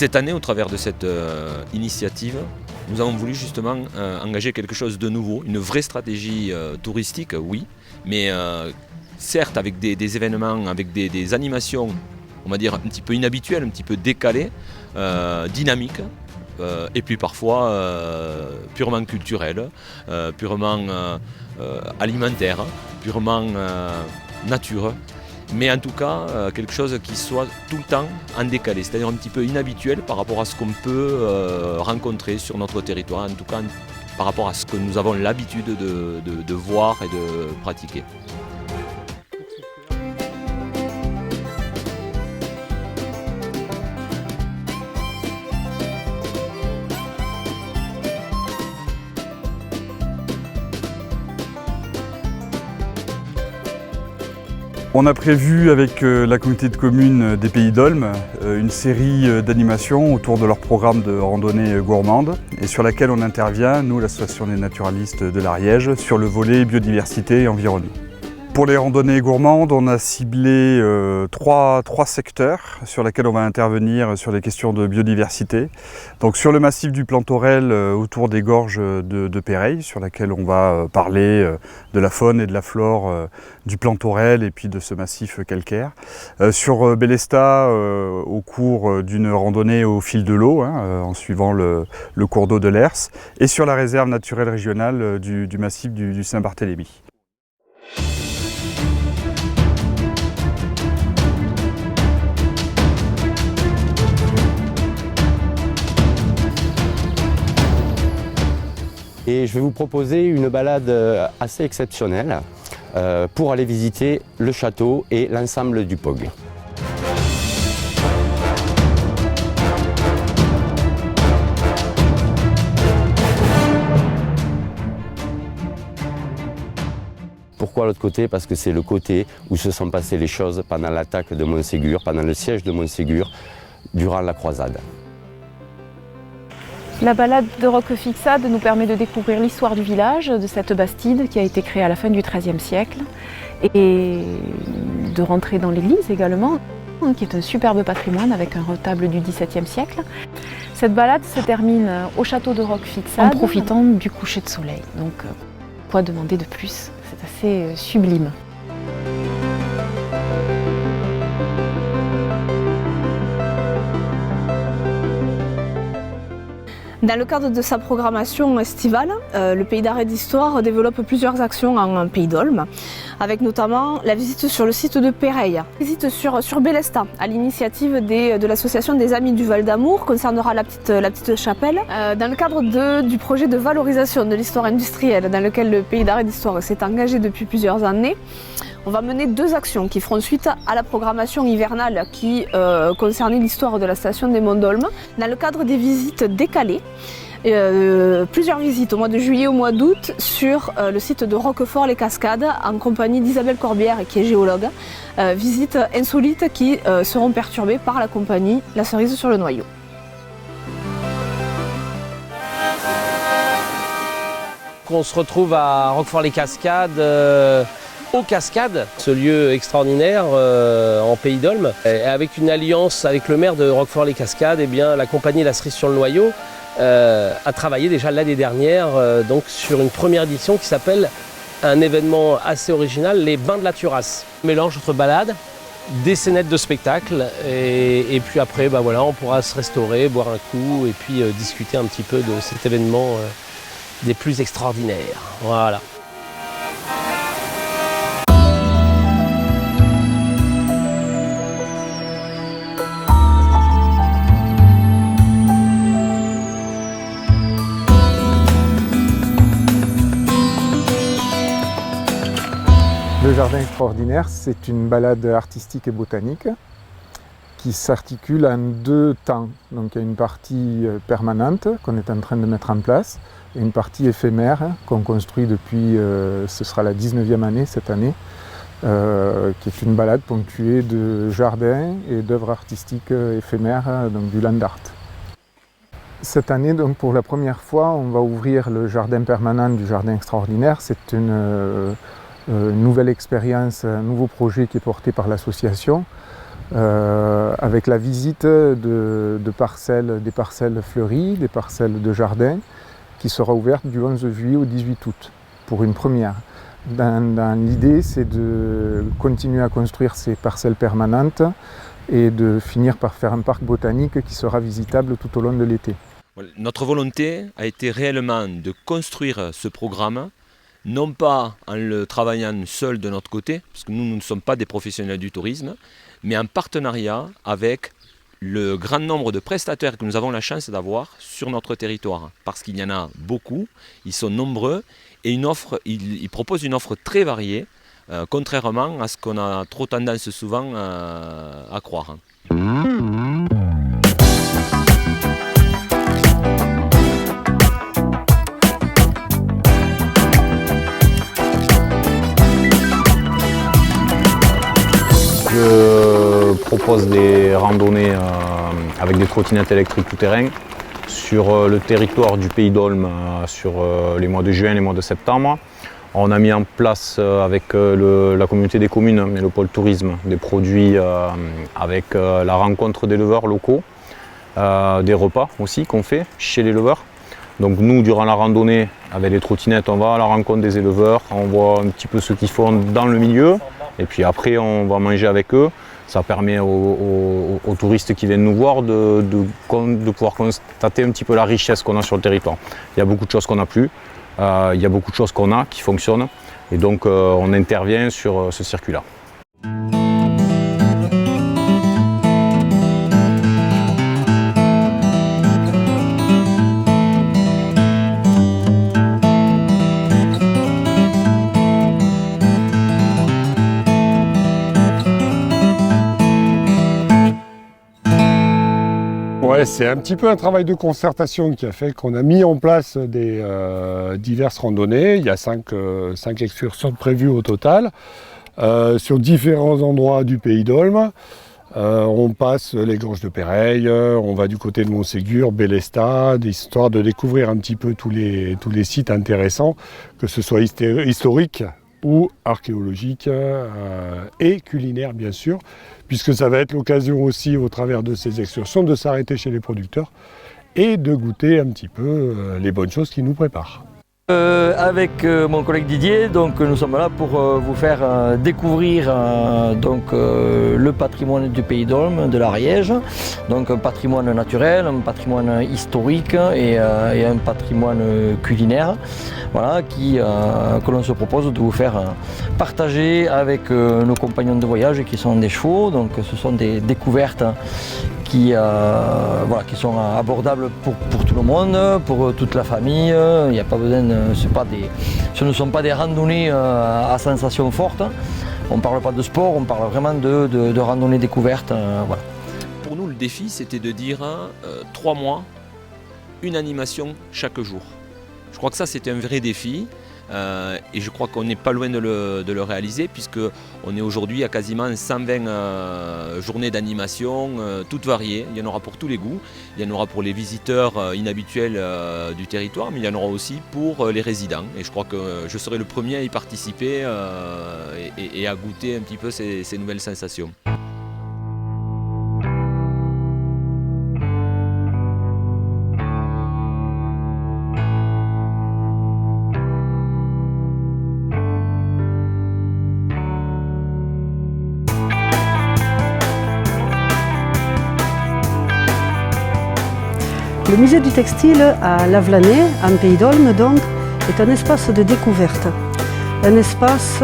cette année, au travers de cette initiative, nous avons voulu justement engager quelque chose de nouveau, une vraie stratégie touristique, oui, mais certes avec des événements, avec des animations, on va dire un petit peu inhabituelles, un petit peu décalées, dynamiques, et puis parfois purement culturelles, purement alimentaires, purement nature. Mais en tout cas, quelque chose qui soit tout le temps en décalé, c'est-à-dire un petit peu inhabituel par rapport à ce qu'on peut rencontrer sur notre territoire, en tout cas par rapport à ce que nous avons l'habitude de voir et de pratiquer. On a prévu avec la communauté de communes des Pays d'Olmes une série d'animations autour de leur programme de randonnée gourmande et sur laquelle on intervient, nous l'association des naturalistes de l'Ariège, sur le volet biodiversité et environnement. Pour les randonnées gourmandes, on a ciblé trois secteurs sur lesquels on va intervenir sur les questions de biodiversité. Donc sur le massif du Plantaurel autour des gorges de Péreille, sur laquelle on va parler de la faune et de la flore du Plantaurel et puis de ce massif calcaire. Sur Bélestat, au cours d'une randonnée au fil de l'eau, en suivant le cours d'eau de l'Hers, et sur la réserve naturelle régionale du massif du Saint-Barthélemy. Et je vais vous proposer une balade assez exceptionnelle pour aller visiter le château et l'ensemble du POG. Pourquoi l'autre côté? Parce que c'est le côté où se sont passées les choses pendant l'attaque de Montségur, pendant le siège de Montségur, durant la croisade. La balade de Roquefixade nous permet de découvrir l'histoire du village, de cette bastide qui a été créée à la fin du XIIIe siècle, et de rentrer dans l'église également, qui est un superbe patrimoine avec un retable du XVIIe siècle. Cette balade se termine au château de Roquefixade en profitant du coucher de soleil. Donc, quoi demander de plus? C'est assez sublime. Dans le cadre de sa programmation estivale, le Pays d'Arrêt d'Histoire développe plusieurs actions en Pays d'Olmes, avec notamment la visite sur le site de Péreille, visite sur Bélestat, à l'initiative de l'association des Amis du Val d'Amour, concernera la petite chapelle. Dans le cadre du projet de valorisation de l'histoire industrielle, dans lequel le Pays d'Arrêt d'Histoire s'est engagé depuis plusieurs années, on va mener deux actions qui feront suite à la programmation hivernale qui concernait l'histoire de la station des Monts d'Olmes. Dans le cadre des visites décalées, plusieurs visites au mois de juillet et au mois d'août sur le site de Roquefort-les-Cascades en compagnie d'Isabelle Corbière qui est géologue. Visites insolites qui seront perturbées par la compagnie La Cerise sur le Noyau. On se retrouve à Roquefort-les-Cascades, aux Cascades, ce lieu extraordinaire en Pays d'Olmes. Avec une alliance avec le maire de Roquefort-les-Cascades, eh bien, la compagnie La Cerise sur le Noyau a travaillé déjà l'année dernière donc sur une première édition qui s'appelle un événement assez original, les Bains de la Turasse. Mélange entre balade, des scénettes de spectacle et puis après voilà, on pourra se restaurer, boire un coup et puis discuter un petit peu de cet événement des plus extraordinaires. Voilà. Le jardin extraordinaire, c'est une balade artistique et botanique qui s'articule en deux temps. Donc il y a une partie permanente qu'on est en train de mettre en place et une partie éphémère qu'on construit depuis, ce sera la 19e année cette année, qui est une balade ponctuée de jardins et d'œuvres artistiques éphémères, donc du land art. Cette année, donc, pour la première fois, on va ouvrir le jardin permanent du jardin extraordinaire. C'est une nouvelle expérience, un nouveau projet qui est porté par l'association avec la visite des parcelles fleuries, des parcelles de jardin, qui sera ouverte du 11 juillet au 18 août, pour une première. Dans l'idée, c'est de continuer à construire ces parcelles permanentes et de finir par faire un parc botanique qui sera visitable tout au long de l'été. Notre volonté a été réellement de construire ce programme, non pas en le travaillant seul de notre côté, parce que nous ne sommes pas des professionnels du tourisme, mais en partenariat avec le grand nombre de prestataires que nous avons la chance d'avoir sur notre territoire. Parce qu'il y en a beaucoup, ils sont nombreux, et ils proposent une offre très variée, contrairement à ce qu'on a trop tendance souvent à croire. Je propose des randonnées avec des trottinettes électriques tout-terrain sur le territoire du Pays d'Olme sur les mois de juin et les mois de septembre. On a mis en place avec la communauté des communes et le pôle tourisme des produits avec la rencontre d'éleveurs locaux, des repas aussi qu'on fait chez l'éleveur. Donc nous, durant la randonnée, avec les trottinettes, on va à la rencontre des éleveurs, on voit un petit peu ce qu'ils font dans le milieu, et puis après on va manger avec eux. Ça permet aux touristes qui viennent nous voir de pouvoir constater un petit peu la richesse qu'on a sur le territoire. Il y a beaucoup de choses qu'on n'a plus, il y a beaucoup de choses qu'on a qui fonctionnent, et donc on intervient sur ce circuit-là. Ouais, c'est un petit peu un travail de concertation qui a fait qu'on a mis en place des diverses randonnées. Il y a 5 excursions prévues au total sur différents endroits du Pays d'Olme. On passe les gorges de Péreille, on va du côté de Montségur, Bélestat, histoire de découvrir un petit peu tous les sites intéressants, que ce soit historiques ou archéologiques et culinaires bien sûr, puisque ça va être l'occasion aussi au travers de ces excursions de s'arrêter chez les producteurs et de goûter un petit peu les bonnes choses qu'ils nous préparent. Avec mon collègue Didier, donc, nous sommes là pour vous faire découvrir le patrimoine du Pays d'Olme, de l'Ariège, donc un patrimoine naturel, un patrimoine historique et un patrimoine culinaire, voilà, que l'on se propose de vous faire partager avec nos compagnons de voyage qui sont des chevaux. Donc ce sont des découvertes qui sont abordables pour tout le monde, pour toute la famille. Il n'y a pas besoin ce ne sont pas des randonnées à sensations fortes. On ne parle pas de sport, on parle vraiment de randonnées découvertes. Voilà. Pour nous, le défi, c'était de dire 3 mois, une animation chaque jour. Je crois que ça, c'était un vrai défi. Et je crois qu'on n'est pas loin de le réaliser, puisqu'on est aujourd'hui à quasiment 120 journées d'animation, toutes variées. Il y en aura pour tous les goûts. Il y en aura pour les visiteurs inhabituels du territoire, mais il y en aura aussi pour les résidents. Et je crois que je serai le premier à y participer et à goûter un petit peu ces nouvelles sensations. Le musée du textile à Lavelanet, en Pays d'Olme, donc, est un espace de découverte. Un espace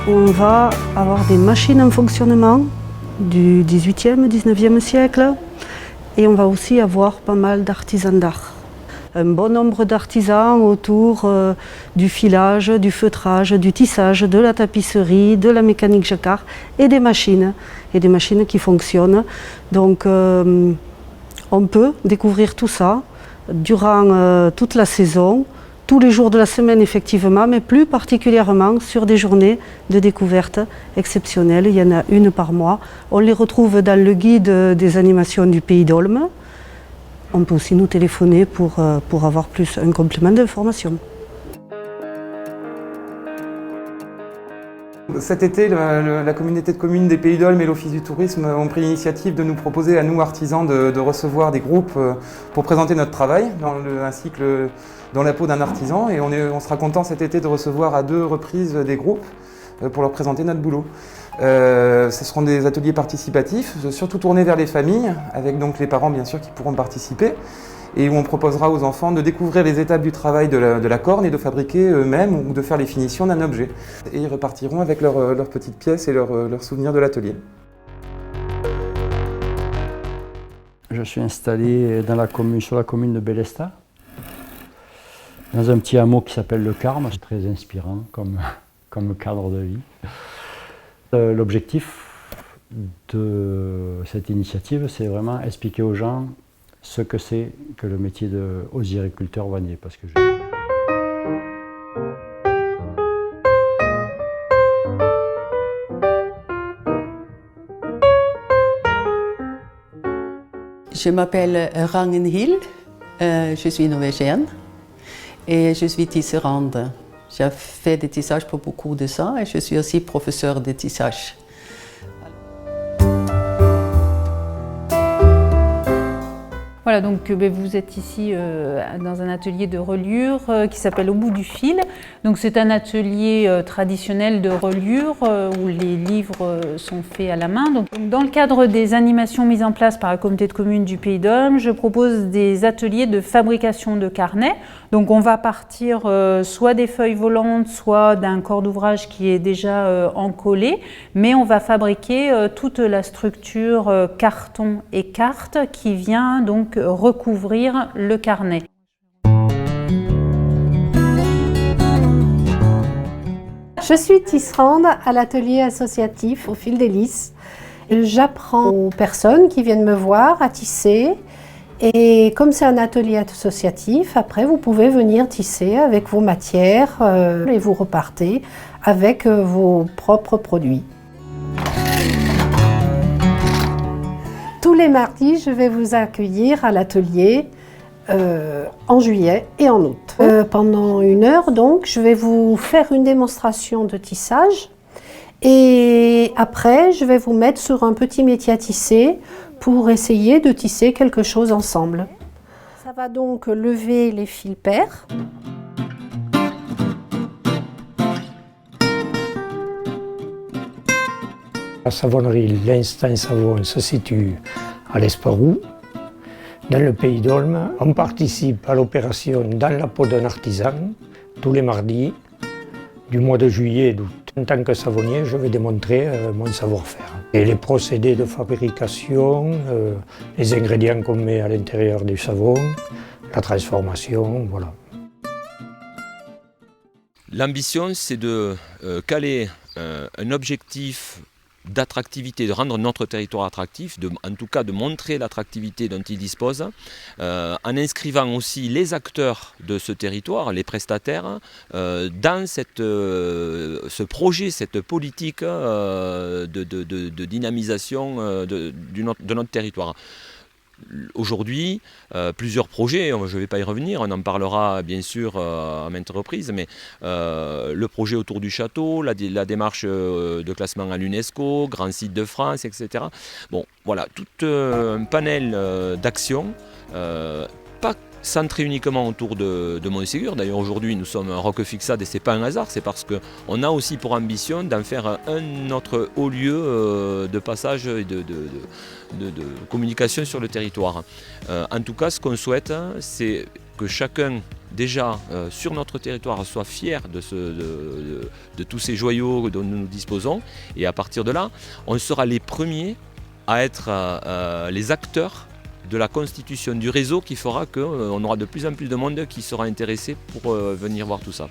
où on va avoir des machines en fonctionnement du 18e, 19e siècle, et on va aussi avoir pas mal d'artisans d'art. Un bon nombre d'artisans autour du filage, du feutrage, du tissage, de la tapisserie, de la mécanique jacquard et des machines qui fonctionnent. Donc, on peut découvrir tout ça durant toute la saison, tous les jours de la semaine effectivement, mais plus particulièrement sur des journées de découverte exceptionnelles. Il y en a une par mois. On les retrouve dans le guide des animations du Pays d'Olme. On peut aussi nous téléphoner pour avoir un complément d'information. Cet été, la communauté de communes des Pays d'Olme et l'Office du tourisme ont pris l'initiative de nous proposer à nous, artisans, de recevoir des groupes pour présenter notre travail dans un cycle dans la peau d'un artisan. Et on sera content cet été de recevoir à 2 reprises des groupes pour leur présenter notre boulot. Ce seront des ateliers participatifs, surtout tournés vers les familles, avec donc les parents bien sûr qui pourront participer, et où on proposera aux enfants de découvrir les étapes du travail de la corne et de fabriquer eux-mêmes ou de faire les finitions d'un objet. Et ils repartiront avec leurs petites pièces et leurs souvenirs de l'atelier. Je suis installé sur la commune de Bélestat, dans un petit hameau qui s'appelle Le Carme. C'est très inspirant comme cadre de vie. L'objectif de cette initiative, c'est vraiment expliquer aux gens ce que c'est que le métier d'osiriculteur vannier. Parce que Je m'appelle Ragnhild, je suis norvégienne et je suis tisserande. J'ai fait des tissages pour beaucoup de ça et je suis aussi professeure de tissage. Voilà, donc vous êtes ici dans un atelier de reliure qui s'appelle Au bout du fil. Donc c'est un atelier traditionnel de reliure où les livres sont faits à la main. Donc, dans le cadre des animations mises en place par la communauté de communes du Pays d'Olme, je propose des ateliers de fabrication de carnets. Donc on va partir soit des feuilles volantes, soit d'un corps d'ouvrage qui est déjà encollé, mais on va fabriquer toute la structure carton et carte qui vient donc recouvrir le carnet. Je suis tisserande à l'atelier associatif au fil des lys. J'apprends aux personnes qui viennent me voir à tisser. Et comme c'est un atelier associatif, après vous pouvez venir tisser avec vos matières et vous repartez avec vos propres produits. Tous les mardis, je vais vous accueillir à l'atelier en juillet et en août. Pendant 1 heure, donc, je vais vous faire une démonstration de tissage et après, je vais vous mettre sur un petit métier à tisser pour essayer de tisser quelque chose ensemble. Ça va donc lever les fils pairs. La savonnerie L'Instant Savon se situe à l'Esparou, dans le Pays d'Olme. On participe à l'opération Dans la peau d'un artisan tous les mardis du mois de juillet et d'août. En tant que savonnier, je vais démontrer mon savoir-faire. Et les procédés de fabrication, les ingrédients qu'on met à l'intérieur du savon, la transformation, voilà. L'ambition, c'est de caler un objectif d'attractivité, de rendre notre territoire attractif, en tout cas de montrer l'attractivité dont il dispose, en inscrivant aussi les acteurs de ce territoire, les prestataires, dans ce projet, cette politique de dynamisation de notre territoire. Aujourd'hui, plusieurs projets, je ne vais pas y revenir, on en parlera bien sûr à maintes reprises, mais le projet autour du château, la démarche de classement à l'UNESCO, Grand Site de France, etc. Bon, voilà, tout un panel d'actions, pas centré uniquement autour de Montségur. D'ailleurs aujourd'hui nous sommes un Roquefixade et ce n'est pas un hasard, c'est parce qu'on a aussi pour ambition d'en faire un autre haut lieu de passage et de communication sur le territoire. En tout cas, ce qu'on souhaite, c'est que chacun déjà sur notre territoire soit fier de tous ces joyaux dont nous disposons, et à partir de là, on sera les premiers à être les acteurs de la constitution du réseau qui fera qu'on aura de plus en plus de monde qui sera intéressé pour venir voir tout ça.